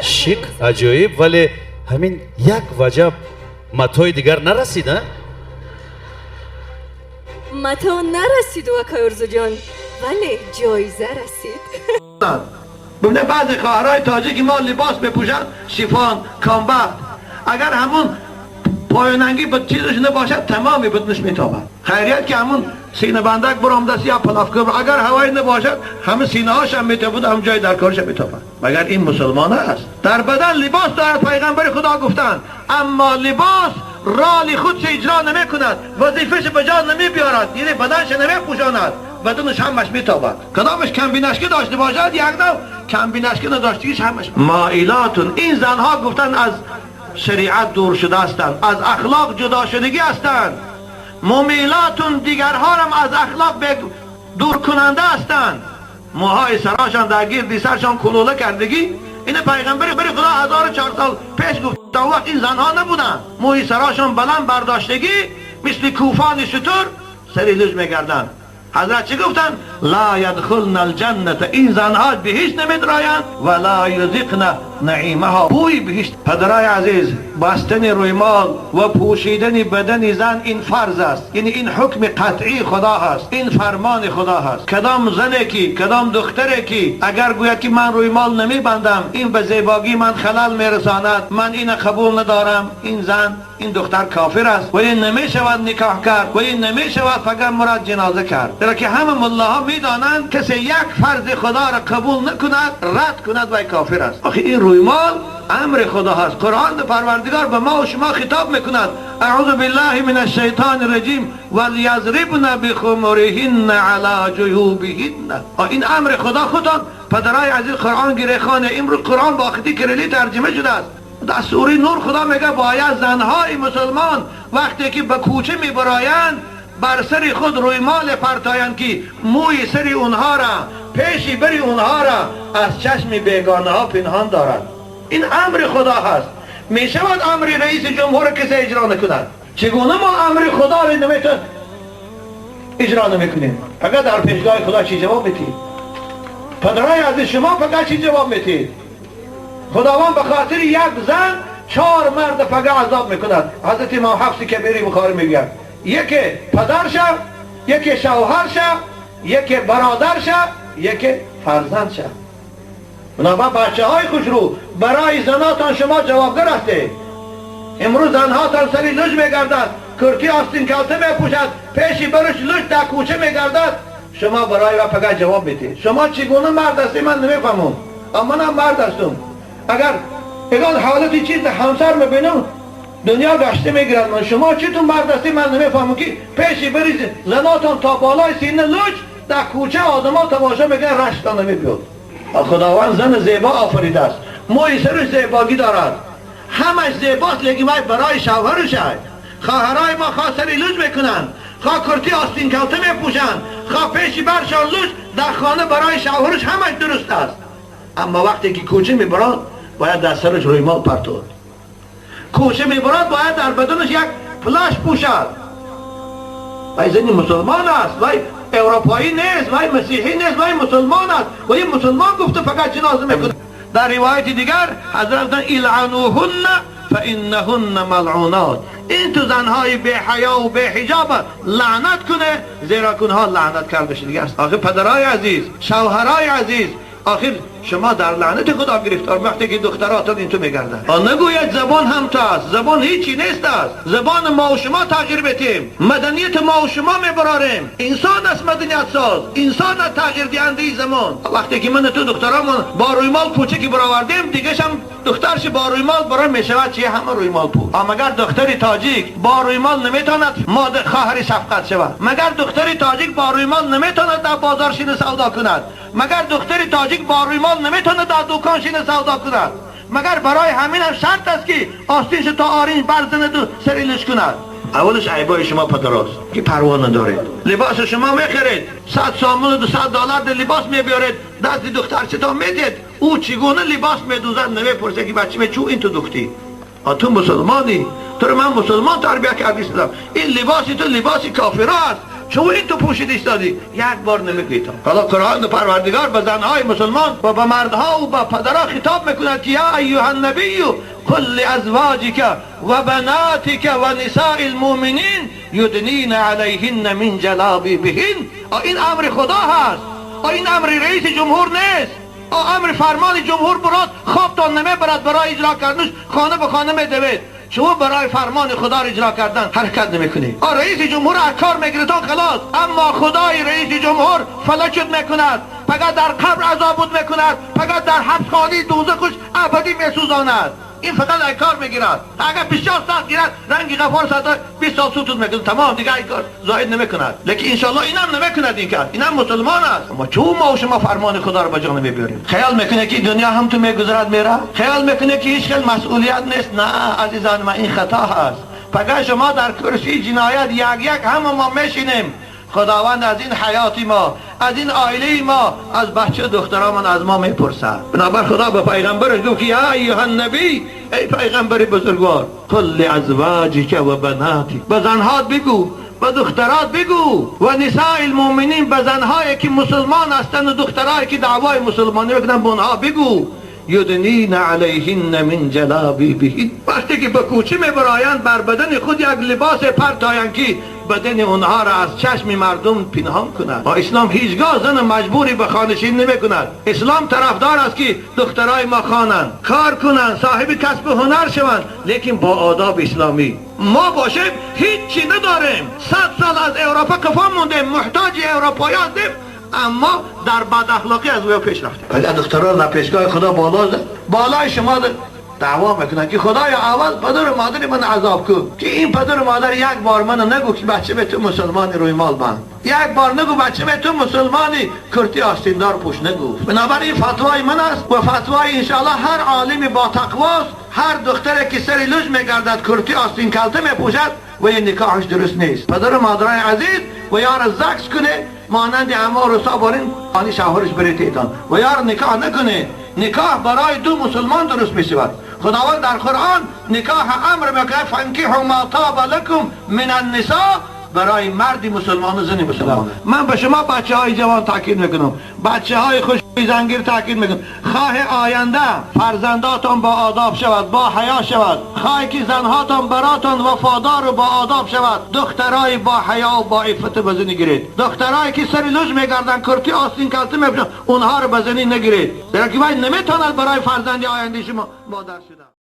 شیک عجایب، ولی همین یک وجب متای دیگر نرسید ها؟ متا نرسید وکای ارزو جان، ولی جایزه رسید. ببینه بعضی خواهرای تاجیک ما لباس بپوشن شیفان کامبخت، اگر همون پایاننگی به چیزش نباشد تمامی بدنش میتابد. خیریت که همون سینه بندک برامدست یا پلافکر، اگر هوایی نباشد همه سینه هاش هم میتابد، هم جای در کارش میتابد. مگر این مسلمان است؟ در بدن لباس دارد، پیغمبر خدا گفتند اما لباس رالی خودش اجرا نمی کند، وظیفش به جا نمی بیارد، یعنی بدنش نمی پوشاند، بدنش همش میتابد. کدامش کمبینشکی داشته باشد یک دو، کمبینشکی نداشتیش همش مائلاتون. این زنها گفتن از شریعت دور شده هستند، از اخلاق جدا شدگی هستند. ممیلاتون دیگرها هم از اخلاق دور کننده هستند. موهای سراشان در گردی سرشان کلوله کردگی، این پیغمبر خدا 1400 سال پیش گفت. تا وقت این زنها نبودن، موی سراشان بلند برداشتگی مثل کوفان شتر سری لج میگردن. حضرت چی گفتن؟ لا یدخلن الجنت، این زنها بهشت نمیدرایند و لا یذقن نعیمها، بوی بهشت. پدرای عزیز، بستن رویمال و پوشیدن بدن زن این فرض است، یعنی این حکم قطعی خدا هست، این فرمان خدا هست. کدام زنی کی، کدام دختری کی اگر گوید که من رویمال نمیبندم، این به زیبایی من خلل میرساند، من این قبول ندارم، این زن، این دختر کافر است و این نمیشود نکاح کرد و این نمیشود فقط مراد جنازه کرد. در که همه ملاها میدانند کسی یک فرض خدا را قبول نکند، رد کند و کافر است. آخه این رویمال امر خدا هست. قرآن پروردگار به ما و شما خطاب میکند اعوذ بالله من الشیطان الرجیم ولیضربن بخمرهن علی جیوبهن. این امر خدا خودان پدرای عزیز قرآن گریخانه امروز قرآن با خطی کریلی ترجمه شده است. در سوره نور خدا میگه باید زنهای مسلمان وقتی که به کوچه میبرایند بر سر خود رویمال پرتایند که موی سر اونها را، پیشی بری اونها را از چشم بیگانه ها پنهان دارد. این امر خدا هست. میشود امر رئیس جمهور کسی اجرا نکند؟ چگونه ما امر خدا را نمیتون اجرا نمیکنیم؟ فقط در پیشگاه خدا چی جواب میتید؟ پدرای عزیز شما فقط چی جواب میتید؟ خداوند به خاطر یک زن 4 مرد فقط عذاب میکند. حضرت امام حفص کبیری بخاری میگه یکی پدرشه، یکی شوهرشه، یکی برادرشه، یکی فرزندشه. بنابراین بچه های خوش رو برای زناتان شما جوابگر هستید. امروز زنهاتان سری لج میگردد، کرتی آستین کلته میپوشد، پیشی برش لج در کوچه میگردد، شما برای و فقط جواب میدید. شما چگونه مرد هستی من نمیفهمم، اما من مرد هستم. اگر اگر حالتی چیز همسر میبینم دنیا گشته میگیرد. من شما چطور مرد هستی من نمیفهمم که پیشی بریز زناتان تا بالای سینه لج در کوچه آدما تماشا میکنن، رشتان نمیبیاد. خداوند زن زیبا آفریده است، موی سرش زیبایی دارد، همش زیباست، لیکن برای شوهرش است. خواهرای ما خواه سری لج میکنن، خواه کرتی آستین کلته میپوشن، خواه پیشی برشان لج در خانه برای شوهرش همش درست است. اما وقتی که کوچه میبرد باید در سرش رویمال پرتود، کوچه میبرد باید در بدنش یک پلاش پوشد. وای زنی مسلمان است، وای اروپایی نیست، وای مسیحی نیست، وای مسلمان است. و این مسلمان گفته فقط جنازه میکنه. در روایت دیگر حضرت العنوهن فانهن ملعونات. این تو زنهای بی حیا و بی حجاب لعنت کنه، زیرا کنها لعنت کرده شده است. آخه پدرای عزیز، شوهرای عزیز، آخر شما در لعنت خدا گرفتار وقتی که دختراتون این تو میگردن. نگوید زبان هم تو است، زبان هیچی نیست است. زبان ما و شما تغییر بدیم، مدنیت ما و شما میبراریم. انسان است مدنیت ساز، انسان است تغییر دهنده زمان. وقتی که من تو دخترامون با رویمال کوچکی برآوردیم، دیگه هم دخترش با رویمال برای میشود چیه همه رویمال پو. مگر دختری تاجیک با رویمال نمیتواند مادر خواهر شفقت شود؟ مگر دختری تاجیک با رویمال نمیتواند در بازار شین سودا کند؟ مگر دختری تاجیک با رویمال نمیتواند در دکان شین سودا کند؟ مگر برای همین هم شرط است که آستینش تا آرینج برزند و سریلش کند؟ اولش عیبای شما پدراست که پروا ندارید. لباس شما میخرید، 100 سامون و 200 دلار در لباس میبیارید، دست دخترچتان میدید، او چگونه لباس میدوزد نمیپرسه که بچه میچو این تو دختی. تو مسلمانی، تو رو من مسلمان تربیت کردیستم. این لباسی تو لباسی کافر است، شما این تو پوشید ایستادی یک بار نمیگید. حالا قرآن پروردگار به زنهای مسلمان و به مردها و به پدرها خطاب میکند که یا ایها النبی قل لازواجک و بناتک و نساء المؤمنین یدنین علیهن من جلابیبهن. این امر خدا هست، این امر رئیس جمهور نیست. امر فرمان جمهور برات خوابتان نمیبرد برای اجرا کردنش خانه به خانه میدوید. شما برای فرمان خدا را اجرا کردن حرکت نمیکنید. رئیس جمهور از کار میگیرتان خلاص، اما خدای رئیس جمهور فلجت میکند، فقط در قبر عذابت میکند، فقط در حبس خانه دوزخش ابدی میسوزاند. این فقط ای کار میگیرد. اگر 50 ساعت گیرد رنگی غفار ساعت 20 سال سوتت میکنه، تمام دیگه ای کار زاید نمیکند. لیکن انشالله اینم نمیکند. این کار اینم مسلمان است. اما چون ما و شما فرمان خدا رو به جا نمیبریم، خیال میکنه که دنیا هم تو میگذرد میره، خیال میکنه که هیچ مسئولیت نیست. نه عزیزان من، این خطا هست. فقط شما در کرسی جنایت یک همه ما میشینیم. خداوند از این حیاتی ما، از این عائله ما، از بچه دخترامون از ما میپرسد. بنابر خدا به پیغمبرش گفت یا ایها النبی، ای پیغمبر بزرگوار، قل لازواجک و بناتک، به زنهات بگو، به دخترات بگو، و نساء المؤمنین، به زنهایی که مسلمان هستند و دخترایی که دعوای مسلمانی بکنن به اونها بگو یدنین علیهن من جلابیبهن. وقتی که به کوچه میبرایند بر بدن خود یک لباس پرتایند که بدن اونها را از چشم مردم پنهان کند. اسلام هیچگاه زن مجبوری به خانشین نمی کند. اسلام طرفدار است که دخترای ما خوانند، کار کنند، صاحب کسب هنر شوند، لیکن با آداب اسلامی. ما باشیم هیچی نداریم، 100 سال از اروپا کفا موندیم، محتاج اروپایی هستیم، اما در بد اخلاقی از وی پیش رفتیم. اگر دختران در پیشگاه خدا بالای شما دعوا میکنن که خدایا اول پدر و مادر من عذاب کن، که این پدر و مادر یک بار من نگو که بچه به تو مسلمانی روی مال بند، یک بار نگو بچه به تو مسلمانی کرتی آستیندار پوش نگو. بنابراین فتوای من است و فتوای انشاءالله هر عالم با تقواست. هر دختری که سری لوج میگردد کرتی آستین کلته میپوشد و این نکاحش درست نیست. پدر و مادرای عزیز و یار زکس کنه مانند اما رسا بارین آنی شوهرش بره تیتان و یار نکاح نکنه. نکاح برای دو مسلمان درست میشود. خداوند در قرآن نکاح امر میکنه فانکحوا ما طاب لکم من النساء، برای مردی مسلمان و زنی مسلمان. من به شما بچه های جوان تاکید میکنم، بچه های خوش زنگیر تاکید میکنم، خواه آینده فرزنداتون با آداب شود، با حیا شود، خواه که زنهاتون براتون وفادار و با آداب شود، دخترای با حیا و با عفت بزنی گیرید. دخترایی که سری لوج میگردن کرتی آستین کلته میپوشن اونها رو بزنی نگیرید، در که باید نمیتوند برای فرزند آینده شما مادر شدن.